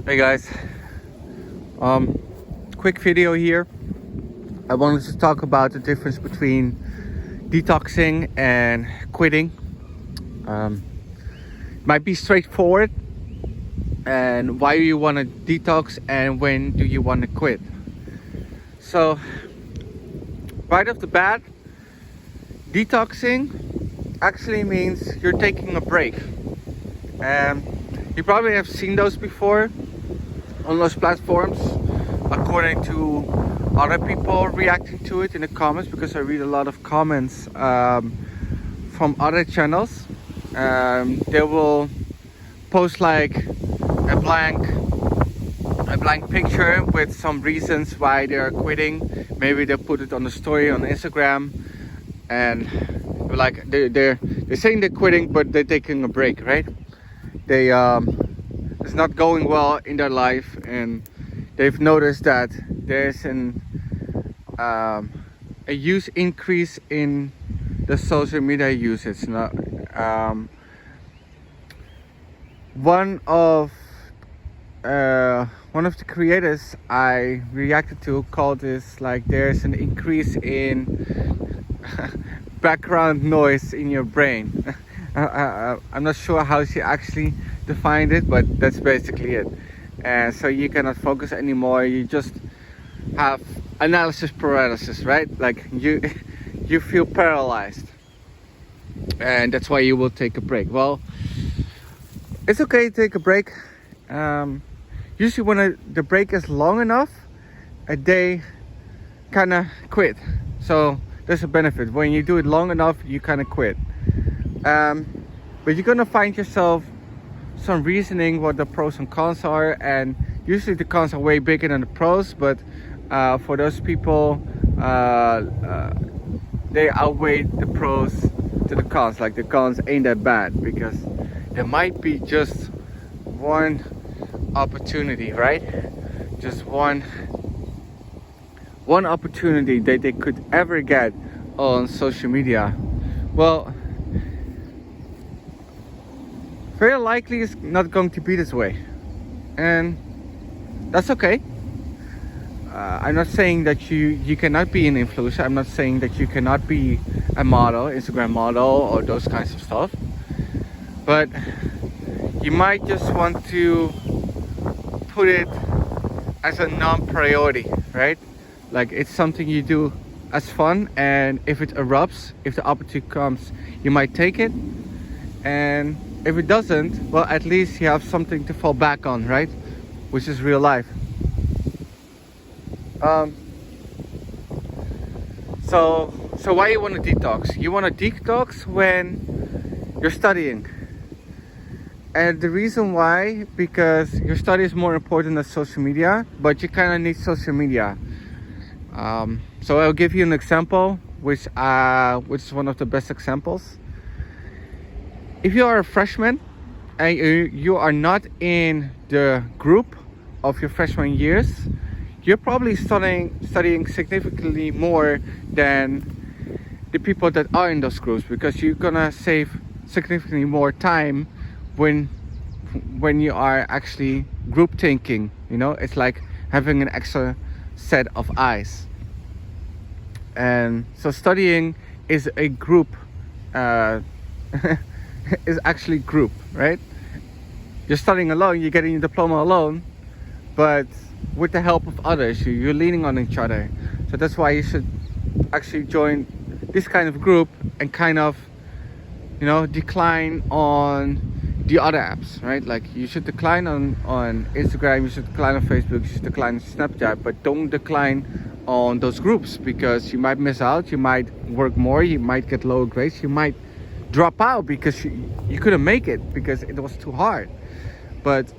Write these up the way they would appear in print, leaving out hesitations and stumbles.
Hey guys, quick video here. I wanted to talk about the difference between detoxing and quitting. It might be straightforward, and why you want to detox and when do you want to quit. So right off the bat, detoxing actually means you're taking a break, and you probably have seen those before on those platforms, according to other people reacting to it in the comments, because I read a lot of comments from other channels. They will post like a blank picture with some reasons why they are quitting. Maybe they put it on the story on Instagram, and like they're saying they're quitting, but they're taking a break, right? They it's not going well in their life, and they've noticed that there's a use increase in the social media usage. Not one of the creators I reacted to called this like there's an increase in background noise in your brain. I'm not sure how she actually defined it, but that's basically it. And so you cannot focus anymore. You just have analysis paralysis, right? Like you feel paralyzed, and that's why you will take a break. Well, it's okay to take a break. Usually when the break is long enough, they kind of quit. So there's a benefit. When you do it long enough, you kind of quit. But you're gonna find yourself some reasoning what the pros and cons are, and usually the cons are way bigger than the pros, but for those people they outweigh the pros to the cons. Like the cons ain't that bad, because there might be just one opportunity, right? Just one opportunity that they could ever get on social media. Well, very likely it's not going to be this way, and that's okay. I'm not saying that you cannot be an influencer. I'm not saying that you cannot be a model, Instagram model, or those kinds of stuff. But you might just want to put it as a non-priority, right? Like it's something you do as fun, and if it erupts, if the opportunity comes, you might take it. And if it doesn't, well, at least you have something to fall back on, right? Which is real life. So why you want to detox? You want to detox when you're studying. And the reason why, because your study is more important than social media, but you kind of need social media. So I'll give you an example, which is one of the best examples. If you are a freshman and you are not in the group of your freshman years, you're probably studying significantly more than the people that are in those groups, because you're gonna save significantly more time when you are actually group thinking. You know, it's like having an extra set of eyes. And so studying is a group is actually group, right? You're studying alone, you're getting your diploma alone, but with the help of others, you're leaning on each other. So that's why you should actually join this kind of group and kind of, decline on the other apps, right? Like you should decline on Instagram, you should decline on Facebook, you should decline on Snapchat, but don't decline on those groups, because you might miss out, you might work more, you might get lower grades, you might drop out because you couldn't make it because it was too hard. But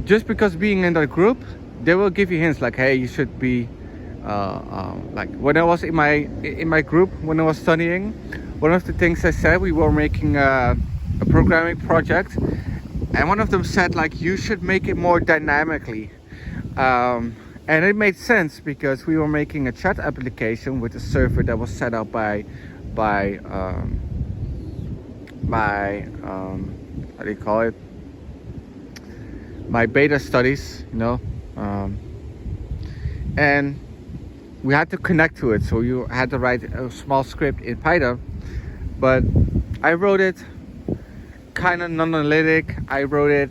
just because being in that group, they will give you hints like, hey, you should be like when I was in my group, when I was studying, one of the things I said, we were making a programming project, and one of them said like, you should make it more dynamically, and it made sense because we were making a chat application with a server that was set up by how do you call it, my beta studies, and we had to connect to it. So you had to write a small script in Python, but I wrote it kind of non-analytic. I wrote it,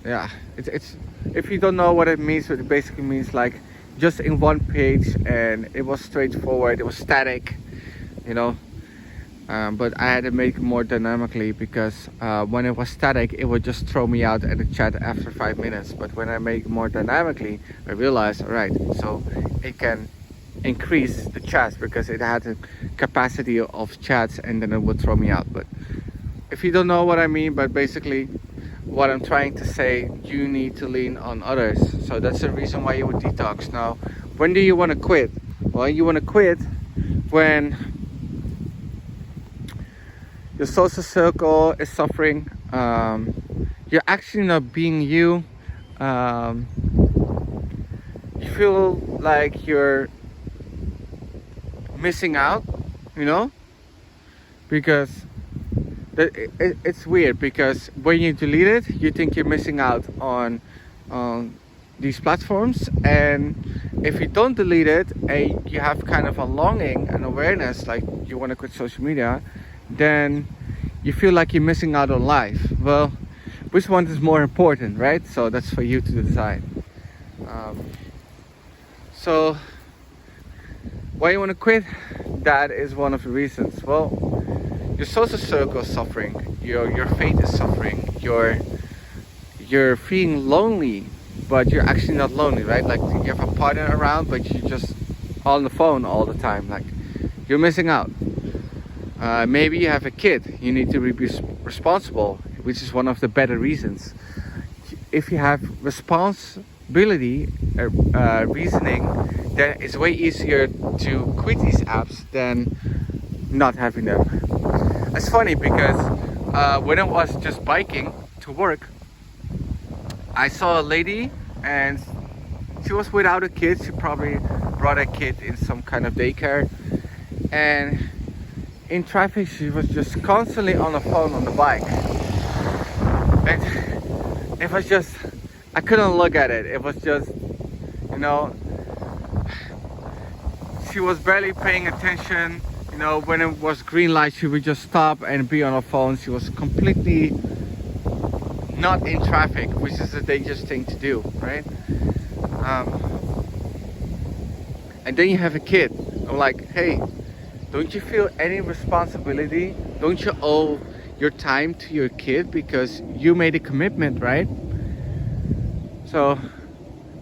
yeah. It's if you don't know what it means, it basically means like just in one page, and it was straightforward. It was static, but I had to make it more dynamically because when it was static, it would just throw me out at the chat after 5 minutes. But when I make it more dynamically, I realized, all right, so it can increase the chats because it had a capacity of chats, and then it would throw me out. But if you don't know what I mean, but basically what I'm trying to say, you need to lean on others. So that's the reason why you would detox. Now, when do you want to quit? Well, you want to quit when your social circle is suffering, you're actually not being you, you feel like you're missing out, because it's weird, because when you delete it, you think you're missing out on these platforms, and if you don't delete it and you have kind of a longing and awareness like you want to quit social media, then you feel like you're missing out on life. Well, which one is more important, right? So that's for you to decide. So why you want to quit? That is one of the reasons. Well, your social circle is suffering, your faith is suffering, you're feeling lonely, but you're actually not lonely, right? Like you have a partner around, but you're just on the phone all the time. Like you're missing out. Maybe you have a kid, you need to be responsible, which is one of the better reasons. If you have responsibility, reasoning, then it's way easier to quit these apps than not having them. It's funny because when I was just biking to work, I saw a lady and she was without a kid. She probably brought a kid in some kind of daycare, and in traffic she was just constantly on the phone on the bike, and it was just, I couldn't look at it. It was just, she was barely paying attention. When it was green light, she would just stop and be on her phone. She was completely not in traffic, which is a dangerous thing to do, right? And then you have a kid. I'm like, hey, don't you feel any responsibility? Don't you owe your time to your kid because you made a commitment, right? So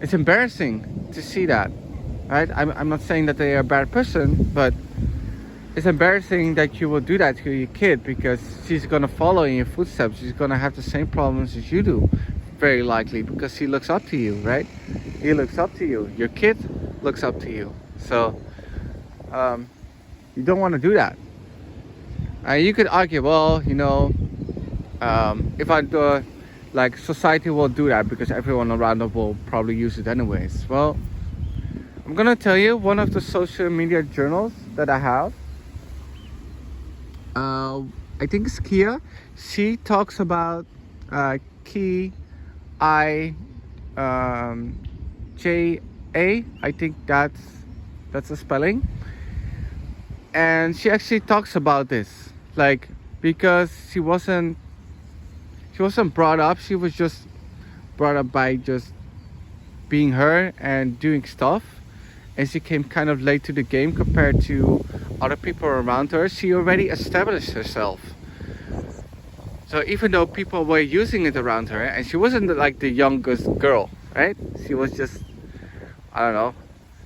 it's embarrassing to see that, right? I'm not saying that they are a bad person, but it's embarrassing that you will do that to your kid, because she's gonna follow in your footsteps. She's gonna have the same problems as you do, very likely, because he looks up to you, right? He looks up to you. Your kid looks up to you. So you don't want to do that. You could argue, well, if I do, like, society will do that because everyone around us will probably use it anyways. Well, I'm gonna tell you one of the social media journals that I have. I think it's Kia. She talks about Ki J-A. I think that's the spelling. And she actually talks about this, like, because she wasn't brought up. She was just brought up by just being her and doing stuff, and she came kind of late to the game compared to other people around her. She already established herself. So even though people were using it around her, and she wasn't like the youngest girl, right? She was just, I don't know,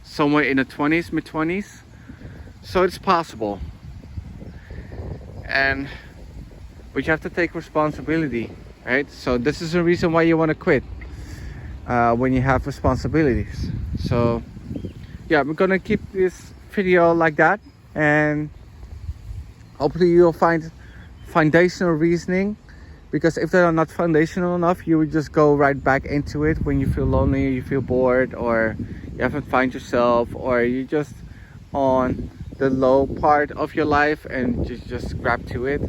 somewhere in the 20s, mid-20s. So it's possible. But you have to take responsibility, right? So this is the reason why you want to quit, when you have responsibilities. So yeah, I'm gonna keep this video like that, and hopefully you'll find foundational reasoning, because if they are not foundational enough, you would just go right back into it when you feel lonely, you feel bored, or you haven't found yourself, or you just on the low part of your life and just grab to it.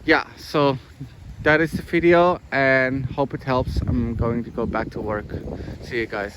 Yeah, so that is the video, and hope it helps. I'm going to go back to work. See you guys.